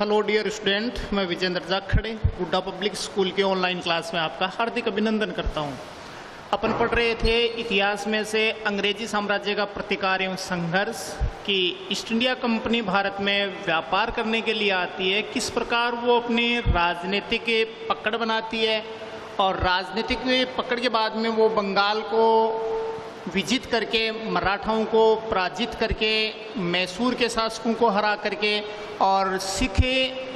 Hello dear student, मैं विजेंद्र जाखड़े गुड्डा public school के ऑनलाइन क्लास में आपका हार्दिक अभिनंदन करता हूं। अपन पढ़ रहे थे इतिहास में से अंग्रेजी साम्राज्य का प्रतिकार एवं संघर्ष कि ईस्ट इंडिया कंपनी भारत में व्यापार करने के लिए आती है, किस प्रकार वो अपनी राजनीतिक पकड़ बनाती है और राजनीतिक पकड़ के बाद में वो बंगाल को विजित करके, मराठाओं को पराजित करके, मैसूर के शासकों को हरा करके और सिख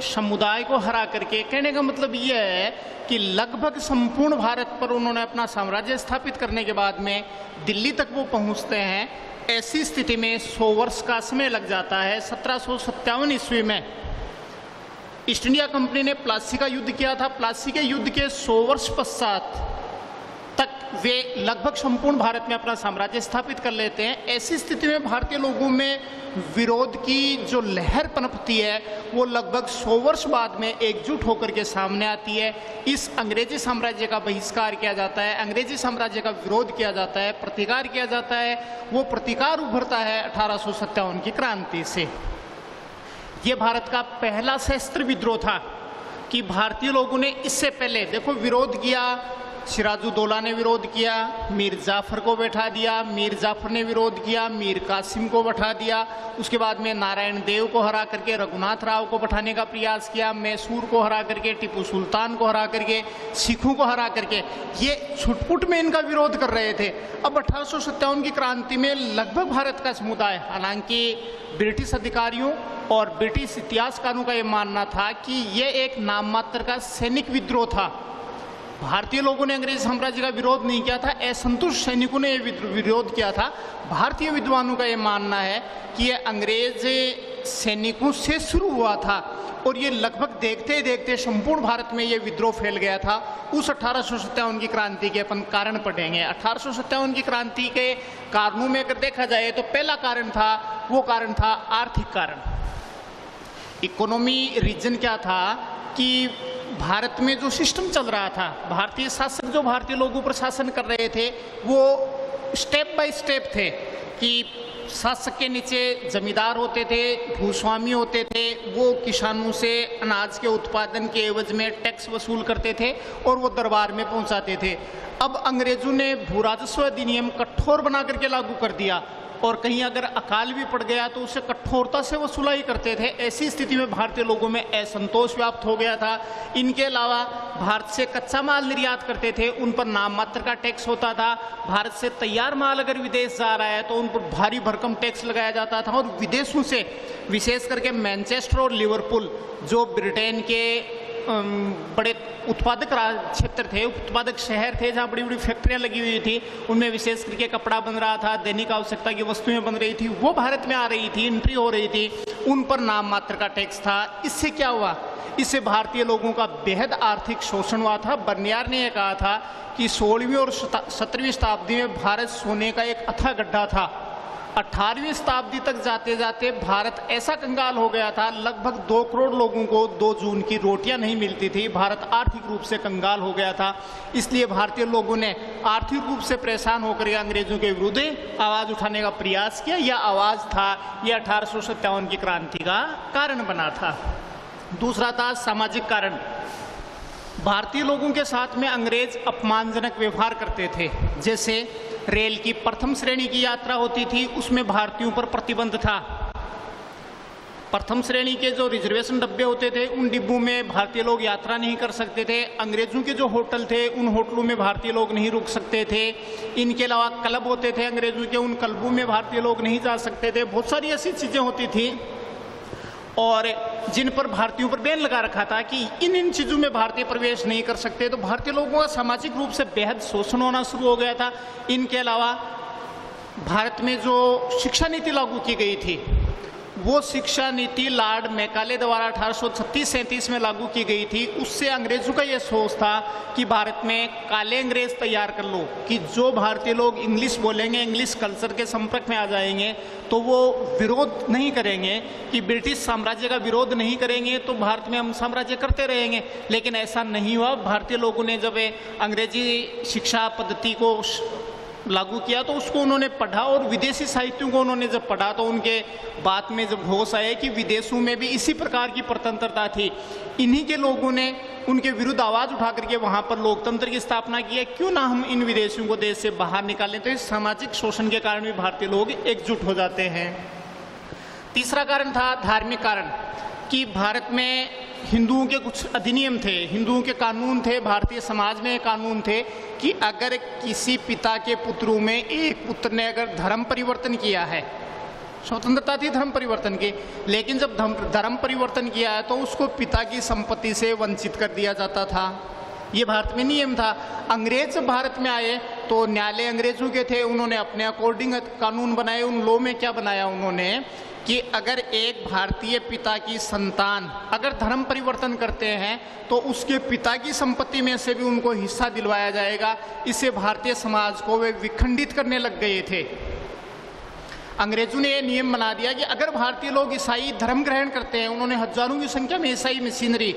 समुदाय को हरा करके, कहने का मतलब ये है कि लगभग संपूर्ण भारत पर उन्होंने अपना साम्राज्य स्थापित करने के बाद में दिल्ली तक वो पहुंचते हैं। ऐसी स्थिति में 100 वर्ष का समय लग जाता है। 1757 ईस्वी में ईस्ट इंडिया कंपनी ने प्लासी का युद्ध किया था। प्लासी के युद्ध के 100 वर्ष पश्चात तक वे लगभग संपूर्ण भारत में अपना साम्राज्य स्थापित कर लेते हैं। ऐसी स्थिति में भारतीय लोगों में विरोध की जो लहर पनपती है वो लगभग 100 वर्ष बाद में एकजुट होकर के सामने आती है। इस अंग्रेजी साम्राज्य का बहिष्कार किया जाता है, अंग्रेजी साम्राज्य का विरोध किया जाता है, प्रतिकार किया जाता है। वो प्रतिकार उभरता है 1857 की क्रांति से। ये भारत का पहला सशस्त्र विद्रोह था कि भारतीय लोगों ने इससे पहले देखो विरोध किया। सिराजुद्दौला ने विरोध किया, मीर जाफर को बैठा दिया, मीर जाफर ने विरोध किया, मीर कासिम को बैठा दिया। उसके बाद में नारायण देव को हरा करके रघुनाथ राव को बैठाने का प्रयास किया, मैसूर को हरा करके, टिप्पू सुल्तान को हरा करके, सिखों को हरा करके ये छुटपुट में इनका विरोध कर रहे थे। अब 1857 की क्रांति में लगभग भारत का समुदाय, हालांकि ब्रिटिश अधिकारियों और ब्रिटिश इतिहासकारों का ये मानना था कि ये एक नाम मात्र का सैनिक विद्रोह था। भारतीय लोगों ने अंग्रेज साम्राज्य का विरोध नहीं किया था, असंतुष्ट सैनिकों ने विरोध किया था। भारतीय विद्वानों का ये मानना है कि ये अंग्रेज सैनिकों से शुरू हुआ था और ये लगभग देखते देखते संपूर्ण भारत में ये विद्रोह फैल गया था। उस 1857 की क्रांति के अपन कारण पढ़ेंगे। 1857 की क्रांति के कारणों में अगर देखा जाए तो पहला कारण था, वो कारण था आर्थिक कारण। इकोनॉमी रीजन क्या था कि भारत में जो सिस्टम चल रहा था, भारतीय शासक जो भारतीय लोगों पर शासन कर रहे थे वो स्टेप बाय स्टेप थे कि शासक के नीचे जमींदार होते थे, भूस्वामी होते थे, वो किसानों से अनाज के उत्पादन के एवज में टैक्स वसूल करते थे और वो दरबार में पहुंचाते थे। अब अंग्रेजों ने भू राजस्व अधिनियम कठोर बना करके लागू कर दिया और कहीं अगर अकाल भी पड़ गया तो उसे कठोरता से वसूलाई करते थे। ऐसी स्थिति में भारतीय लोगों में असंतोष व्याप्त हो गया था। इनके अलावा भारत से कच्चा माल निर्यात करते थे, उन पर नाम मात्र का टैक्स होता था। भारत से तैयार माल अगर विदेश जा रहा है तो उन पर भारी भरकम टैक्स लगाया जाता था। और विदेशों से विशेष करके मैनचेस्टर और लिवरपूल जो ब्रिटेन के बड़े उत्पादक क्षेत्र थे, उत्पादक शहर थे जहाँ बड़ी बड़ी फैक्ट्रियाँ लगी हुई थी, उनमें विशेष करके कपड़ा बन रहा था, दैनिक आवश्यकता की वस्तुएं बन रही थी, वो भारत में आ रही थी, एंट्री हो रही थी, उन पर नाम मात्र का टैक्स था। इससे क्या हुआ? इससे भारतीय लोगों का बेहद आर्थिक शोषण हुआ था। बर्नियार ने यह कहा था कि 16वीं और 17वीं शताब्दी में भारत सोने का एक अथाह गड्ढा था। 18वीं शताब्दी तक जाते जाते भारत ऐसा कंगाल हो गया था, लगभग 2 करोड़ लोगों को 2 जून की रोटियां नहीं मिलती थी। भारत आर्थिक रूप से कंगाल हो गया था। इसलिए भारतीय लोगों ने आर्थिक रूप से परेशान होकर अंग्रेजों के विरुद्ध आवाज़ उठाने का प्रयास किया। यह आवाज़ था, यह 1857 की क्रांति का कारण बना था। दूसरा था सामाजिक कारण। भारतीय लोगों के साथ में अंग्रेज अपमानजनक व्यवहार करते थे। जैसे रेल की प्रथम श्रेणी की यात्रा होती थी, उसमें भारतीयों पर प्रतिबंध था। प्रथम श्रेणी के जो रिजर्वेशन डब्बे होते थे उन डिब्बों में भारतीय लोग यात्रा नहीं कर सकते थे। अंग्रेजों के जो होटल थे उन होटलों में भारतीय लोग नहीं रुक सकते थे। इनके अलावा क्लब होते थे अंग्रेजों के, उन क्लबों में भारतीय लोग नहीं जा सकते थे। बहुत सारी ऐसी चीज़ें होती थी और जिन पर भारतीयों पर बैन लगा रखा था कि इन चीज़ों में भारतीय प्रवेश नहीं कर सकते। तो भारतीय लोगों का सामाजिक रूप से बेहद शोषण होना शुरू हो गया था। इनके अलावा भारत में जो शिक्षा नीति लागू की गई थी वो शिक्षा नीति लॉर्ड मैकाले द्वारा 1836-37 में लागू की गई थी। उससे अंग्रेजों का ये सोच था कि भारत में काले अंग्रेज तैयार कर लो कि जो भारतीय लोग इंग्लिश बोलेंगे, इंग्लिश कल्चर के संपर्क में आ जाएंगे तो वो विरोध नहीं करेंगे, कि ब्रिटिश साम्राज्य का विरोध नहीं करेंगे तो भारत में हम साम्राज्य करते रहेंगे। लेकिन ऐसा नहीं हुआ। भारतीय लोगों ने जब अंग्रेजी शिक्षा पद्धति को लागू किया तो उसको उन्होंने पढ़ा, और विदेशी साहित्यों को उन्होंने जब पढ़ा तो उनके बात में जब होश आया कि विदेशों में भी इसी प्रकार की परतंत्रता थी, इन्हीं के लोगों ने उनके विरुद्ध आवाज़ उठा करके वहाँ पर लोकतंत्र की स्थापना की है, क्यों ना हम इन विदेशियों को देश से बाहर निकालें। तो इस सामाजिक शोषण के कारण भी भारतीय लोग एकजुट हो जाते हैं। तीसरा कारण था धार्मिक कारण, कि भारत में हिंदुओं के कुछ अधिनियम थे, हिंदुओं के कानून थे, भारतीय समाज में कानून थे कि अगर किसी पिता के पुत्रों में एक पुत्र ने अगर धर्म परिवर्तन किया है, स्वतंत्रता थी धर्म परिवर्तन की, लेकिन जब धर्म परिवर्तन किया है तो उसको पिता की संपत्ति से वंचित कर दिया जाता था। ये भारत में नियम था। अंग्रेज जब भारत में आए तो न्यायालय अंग्रेजों के थे, उन्होंने अपने अकॉर्डिंग कानून बनाए। उन लॉ में क्या बनाया उन्होंने कि अगर एक भारतीय पिता की संतान अगर धर्म परिवर्तन करते हैं तो उसके पिता की संपत्ति में से भी उनको हिस्सा दिलवाया जाएगा। इससे भारतीय समाज को वे विखंडित करने लग गए थे। अंग्रेजों ने यह नियम बना दिया कि अगर भारतीय लोग ईसाई धर्म ग्रहण करते हैं, उन्होंने हजारों की संख्या में ईसाई मिशनरी,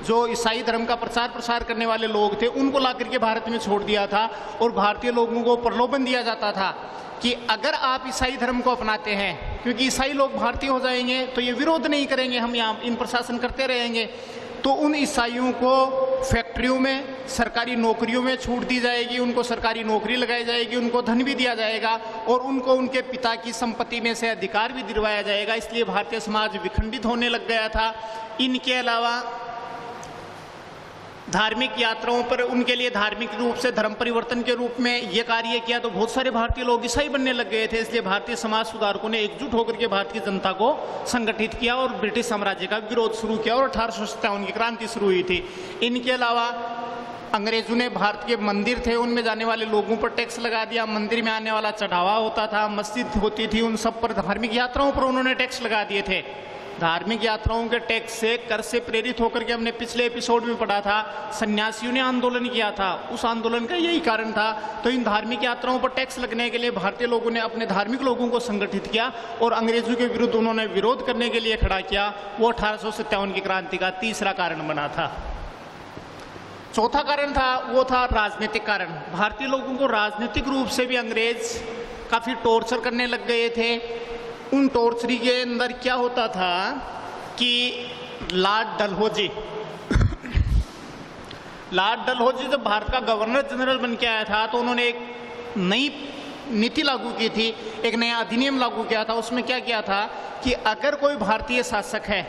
जो ईसाई धर्म का प्रचार प्रसार करने वाले लोग थे, उनको ला करके भारत में छोड़ दिया था, और भारतीय लोगों को प्रलोभन दिया जाता था कि अगर आप ईसाई धर्म को अपनाते हैं, क्योंकि ईसाई लोग भारतीय हो जाएंगे तो ये विरोध नहीं करेंगे, हम यहाँ इन प्रशासन करते रहेंगे, तो उन ईसाइयों को फैक्ट्रियों में सरकारी नौकरियों में छूट दी जाएगी, उनको सरकारी नौकरी लगाई जाएगी, उनको धन भी दिया जाएगा, और उनको उनके पिता की संपत्ति में से अधिकार भी दिलवाया जाएगा। इसलिए भारतीय समाज विखंडित होने लग गया था। इनके अलावा धार्मिक यात्राओं पर उनके लिए धार्मिक रूप से धर्म परिवर्तन के रूप में ये कार्य किया तो बहुत सारे भारतीय लोग ईसाई बनने लग गए थे। इसलिए भारतीय समाज सुधारकों ने एकजुट होकर के भारत की जनता को संगठित किया और ब्रिटिश साम्राज्य का विरोध शुरू किया, और 1857 की क्रांति शुरू हुई थी। इनके अलावा अंग्रेजों ने भारत के मंदिर थे, उनमें जाने वाले लोगों पर टैक्स लगा दिया। मंदिर में आने वाला चढ़ावा होता था, मस्जिद होती थी, उन सब पर, धार्मिक यात्राओं पर उन्होंने टैक्स लगा दिए थे। धार्मिक यात्राओं के टैक्स से, कर से प्रेरित होकर के हमने पिछले एपिसोड में पढ़ा था, सन्यासियों ने आंदोलन किया था। उस आंदोलन का यही कारण था। तो इन धार्मिक यात्राओं पर टैक्स लगने के लिए भारतीय लोगों ने अपने धार्मिक लोगों को संगठित किया और अंग्रेजों के विरुद्ध उन्होंने विरोध करने के लिए खड़ा किया। वो 1857 की क्रांति का तीसरा कारण बना था। चौथा कारण था, वो था राजनीतिक कारण। भारतीय लोगों को राजनीतिक रूप से भी अंग्रेज काफी टॉर्चर करने लग गए थे। उन टॉर्चरी के अंदर क्या होता था कि लॉर्ड डलहौजी जब भारत का गवर्नर जनरल बन के आया था तो उन्होंने एक नई नीति लागू की थी, एक नया अधिनियम लागू किया था। उसमें क्या किया था कि अगर कोई भारतीय शासक है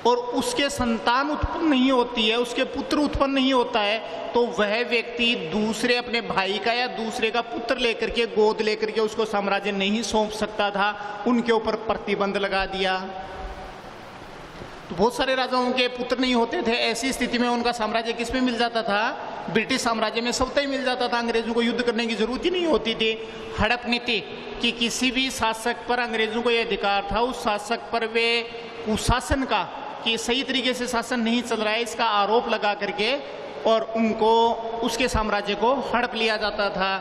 और उसके संतान उत्पन्न नहीं होती है, उसके पुत्र उत्पन्न नहीं होता है, तो वह व्यक्ति दूसरे अपने भाई का या दूसरे का पुत्र लेकर के, गोद लेकर के उसको साम्राज्य नहीं सौंप सकता था। उनके ऊपर प्रतिबंध लगा दिया। तो बहुत सारे राजाओं के पुत्र नहीं होते थे। ऐसी स्थिति में उनका साम्राज्य किस में मिल जाता था? ब्रिटिश साम्राज्य में स्वतः ही मिल जाता था। अंग्रेजों को युद्ध करने की जरूरत ही नहीं होती थी। हड़प नीति कि किसी भी शासक पर अंग्रेजों को यह अधिकार था, उस शासक पर वे कुशासन का, कि सही तरीके से शासन नहीं चल रहा है, इसका आरोप लगा करके और उनको, उसके साम्राज्य को हड़प लिया जाता था।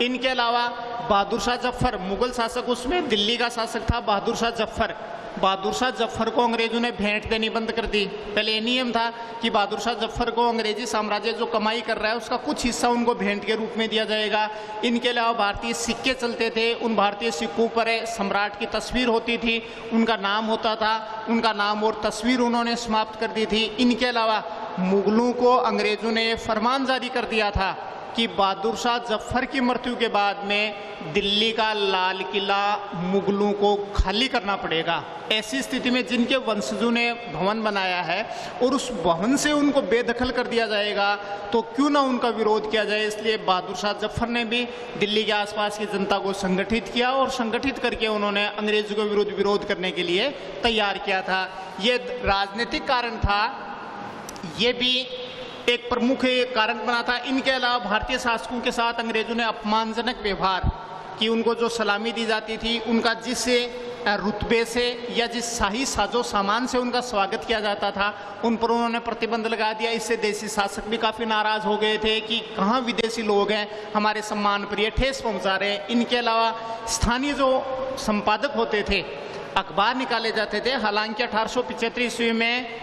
इनके अलावा बहादुर शाह जफर, मुगल शासक, उसमें दिल्ली का शासक था बहादुर शाह जफर। बहादुर शाह जफर को अंग्रेजों ने भेंट देनी बंद कर दी। पहले ये नियम था कि बहादुर शाह जफर को अंग्रेजी साम्राज्य जो कमाई कर रहा है उसका कुछ हिस्सा उनको भेंट के रूप में दिया जाएगा। इनके अलावा भारतीय सिक्के चलते थे। उन भारतीय सिक्कों पर सम्राट की तस्वीर होती थी, उनका नाम होता था। उनका नाम और तस्वीर उन्होंने समाप्त कर दी थी। इनके अलावा मुगलों को अंग्रेजों ने फरमान जारी कर दिया था कि बहादुर शाह जफर की मृत्यु के बाद में दिल्ली का लाल किला मुगलों को खाली करना पड़ेगा। ऐसी स्थिति में जिनके वंशजों ने भवन बनाया है और उस भवन से उनको बेदखल कर दिया जाएगा, तो क्यों ना उनका विरोध किया जाए। इसलिए बहादुर शाह जफर ने भी दिल्ली के आसपास की जनता को संगठित किया और संगठित करके उन्होंने अंग्रेजों के विरुद्ध विरोध करने के लिए तैयार किया था। ये राजनीतिक कारण था, ये भी एक प्रमुख कारण बना था। इनके अलावा भारतीय शासकों के साथ अंग्रेजों ने अपमानजनक व्यवहार कि उनको जो सलामी दी जाती थी, उनका जिस रुतबे से या जिस शाही साजो सामान से उनका स्वागत किया जाता था, उन पर उन्होंने प्रतिबंध लगा दिया। इससे देशी शासक भी काफ़ी नाराज़ हो गए थे कि कहाँ विदेशी लोग हैं, हमारे सम्मान पर ये ठेस पहुँचा रहे हैं। इनके अलावा स्थानीय जो संपादक होते थे, अखबार निकाले जाते थे। हालांकि 1875 ईस्वी में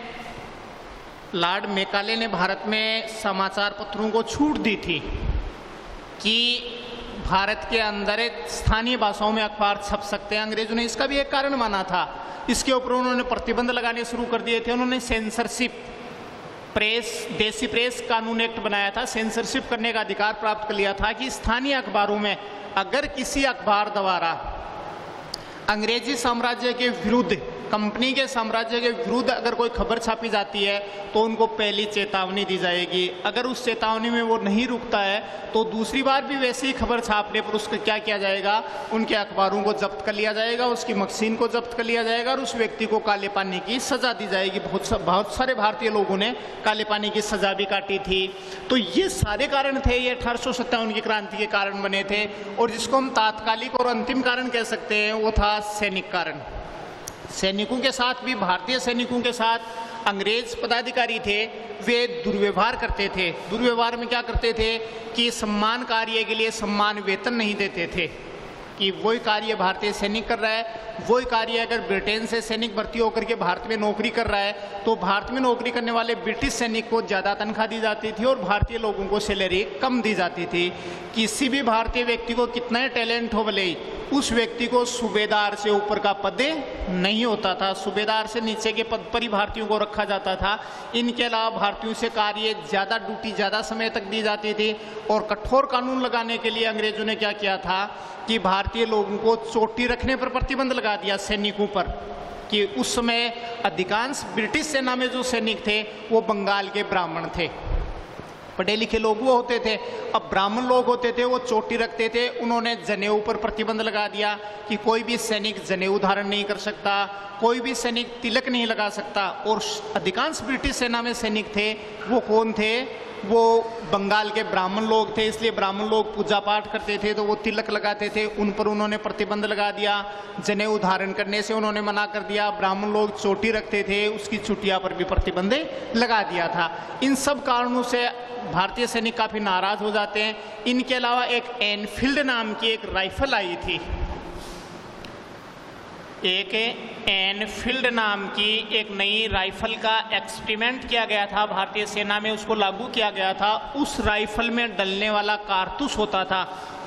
लॉर्ड मैकाले ने भारत में समाचार पत्रों को छूट दी थी कि भारत के अंदर स्थानीय भाषाओं में अखबार छप सकते हैं। अंग्रेजों ने इसका भी एक कारण माना था। इसके ऊपर उन्होंने प्रतिबंध लगाने शुरू कर दिए थे। उन्होंने सेंसरशिप प्रेस, देसी प्रेस कानून एक्ट बनाया था। सेंसरशिप करने का अधिकार प्राप्त कर लिया था कि स्थानीय अखबारों में अगर किसी अखबार द्वारा अंग्रेजी साम्राज्य के विरुद्ध, कंपनी के साम्राज्य के विरुद्ध अगर कोई खबर छापी जाती है तो उनको पहली चेतावनी दी जाएगी। अगर उस चेतावनी में वो नहीं रुकता है तो दूसरी बार भी वैसी ही खबर छापने पर उसको क्या किया जाएगा, उनके अखबारों को जब्त कर लिया जाएगा, उसकी मशीन को जब्त कर लिया जाएगा और उस व्यक्ति को काले पानी की सजा दी जाएगी। बहुत सारे भारतीय लोगों ने काले पानी की सजा भी काटी थी। तो ये सारे कारण थे, ये 1857 की क्रांति के कारण बने थे। और जिसको हम तात्कालिक और अंतिम कारण कह सकते हैं वो था सैनिक कारण। सैनिकों के साथ भी, भारतीय सैनिकों के साथ अंग्रेज पदाधिकारी थे, वे दुर्व्यवहार करते थे। दुर्व्यवहार में क्या करते थे कि सम्मान कार्य के लिए सम्मान वेतन नहीं देते थे, कि वही कार्य भारतीय सैनिक कर रहा है, वही कार्य अगर ब्रिटेन से सैनिक भर्ती होकर के भारत में नौकरी कर रहा है तो भारत में नौकरी करने वाले ब्रिटिश सैनिक को ज़्यादा तनख्वाह दी जाती थी और भारतीय लोगों को सैलरी कम दी जाती थी। किसी भी भारतीय व्यक्ति को कितना ही टैलेंट हो भले ही, उस व्यक्ति को सूबेदार से ऊपर का पद नहीं होता था। सूबेदार से नीचे के पद पर ही भारतीयों को रखा जाता था। इनके अलावा भारतीयों से कार्य ज़्यादा, ड्यूटी ज़्यादा समय तक दी जाती थी। और कठोर कानून लगाने के लिए अंग्रेजों ने क्या किया था कि भारतीय लोगों को चोटी रखने पर प्रतिबंध लगा दिया सैनिकों पर, कि उस समय अधिकांश ब्रिटिश सेना में जो सैनिक थे वो बंगाल के ब्राह्मण थे, पढ़े लिखे लोग वो होते थे। अब ब्राह्मण लोग होते थे वो चोटी रखते थे। उन्होंने जनेऊ पर प्रतिबंध लगा दिया कि कोई भी सैनिक जनेऊ धारण नहीं कर सकता, कोई भी सैनिक तिलक नहीं लगा सकता। और अधिकांश ब्रिटिश सेना में सैनिक थे वो कौन थे, वो बंगाल के ब्राह्मण लोग थे। इसलिए ब्राह्मण लोग पूजा पाठ करते थे तो वो तिलक लगाते थे, उन पर उन्होंने प्रतिबंध लगा दिया। जनेऊ धारण करने से उन्होंने मना कर दिया। ब्राह्मण लोग चोटी रखते थे, उसकी चुटिया पर भी प्रतिबंध लगा दिया था। इन सब कारणों से भारतीय सैनिक काफ़ी नाराज हो जाते हैं। इनके अलावा एक एनफील्ड नाम की एक राइफल आई थी, एक एनफील्ड नाम की एक नई राइफल का एक्सपेरिमेंट किया गया था भारतीय सेना में, उसको लागू किया गया था। उस राइफल में डलने वाला कारतूस होता था,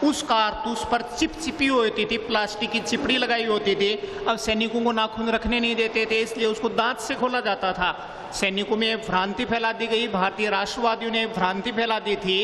उस कारतूस पर चिप चिपी होती थी, प्लास्टिक की चिपड़ी लगाई होती थी। अब सैनिकों को नाखून रखने नहीं देते थे, इसलिए उसको दांत से खोला जाता था। सैनिकों में भ्रांति फैला दी गई, भारतीय राष्ट्रवादियों ने भ्रांति फैला दी थी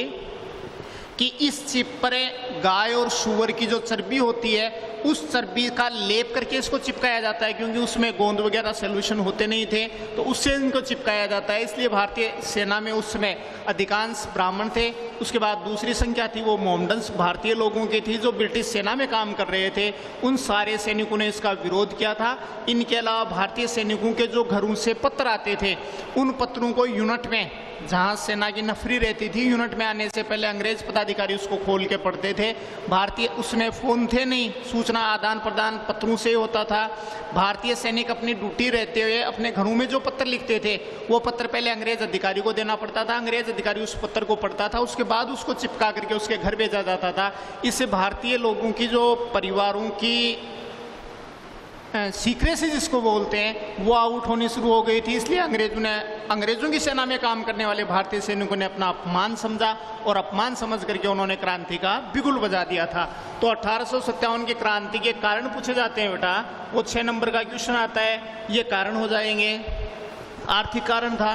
कि इस चिप पर गाय और सूअर की जो चर्बी होती है उस चर्बी का लेप करके इसको चिपकाया जाता है, क्योंकि उसमें गोंद वगैरह सोल्यूशन होते नहीं थे तो उससे इनको चिपकाया जाता है। इसलिए भारतीय सेना में उस समय अधिकांश ब्राह्मण थे। उसके बाद दूसरी संख्या थी वो मोमडन्स भारतीय लोगों की थी जो ब्रिटिश सेना में काम कर रहे थे। उन सारे सैनिकों ने इसका विरोध किया था। इनके अलावा भारतीय सैनिकों के जो घरों से पत्र आते थे उन पत्रों को यूनिट में, जहाँ सेना की नफरी रहती थी, यूनिट में आने से पहले अंग्रेज पदाधिकारी उसको खोल के पढ़ते थे। भारतीय, उसमें फ़ोन थे नहीं, सूचना आदान प्रदान पत्रों से होता था। भारतीय सैनिक अपनी ड्यूटी रहते हुए अपने घरों में जो पत्र लिखते थे वो पत्र पहले अंग्रेज अधिकारी को देना पड़ता था। अंग्रेज अधिकारी उस पत्र को पढ़ता था, उसके बाद उसको चिपका करके उसके घर भेजा जाता था। इससे भारतीय लोगों की जो परिवारों की सीक्रेसी जिसको बोलते हैं वो आउट होनी शुरू हो गई थी। इसलिए अंग्रेजों की सेना में काम करने वाले भारतीय सैनिकों ने अपना अपमान समझा और अपमान समझ करके उन्होंने क्रांति का बिगुल बजा दिया था। तो 1857 की क्रांति के कारण पूछे जाते हैं बेटा, वो 6 नंबर का क्वेश्चन आता है, ये कारण हो जाएंगे। आर्थिक कारण था,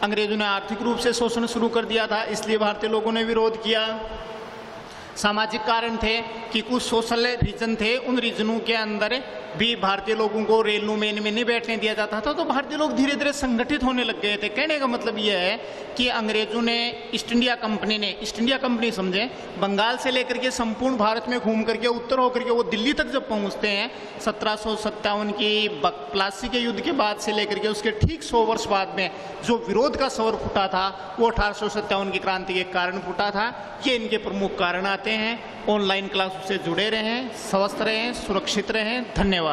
अंग्रेजों ने आर्थिक रूप से शोषण शुरू कर दिया था, इसलिए भारतीय लोगों ने विरोध किया। सामाजिक कारण थे कि कुछ सोशल रीजन थे, उन रीजनों के अंदर भी भारतीय लोगों को रेलों में इनमें नहीं बैठने दिया जाता था, तो भारतीय लोग धीरे धीरे संगठित होने लग गए थे। कहने का मतलब यह है कि अंग्रेजों ने, ईस्ट इंडिया कंपनी समझे, बंगाल से लेकर के संपूर्ण भारत में घूम करके उत्तर होकर के वो दिल्ली तक जब पहुंचते हैं 1757 की प्लासी के युद्ध के बाद से लेकर के उसके ठीक 100 वर्ष बाद में जो विरोध का स्वर फूटा था वो 1857 की क्रांति के कारण फूटा था। ये इनके प्रमुख कारण आते हैं। ऑनलाइन क्लास से जुड़े रहें, स्वस्थ रहें, सुरक्षित रहें। धन्यवाद।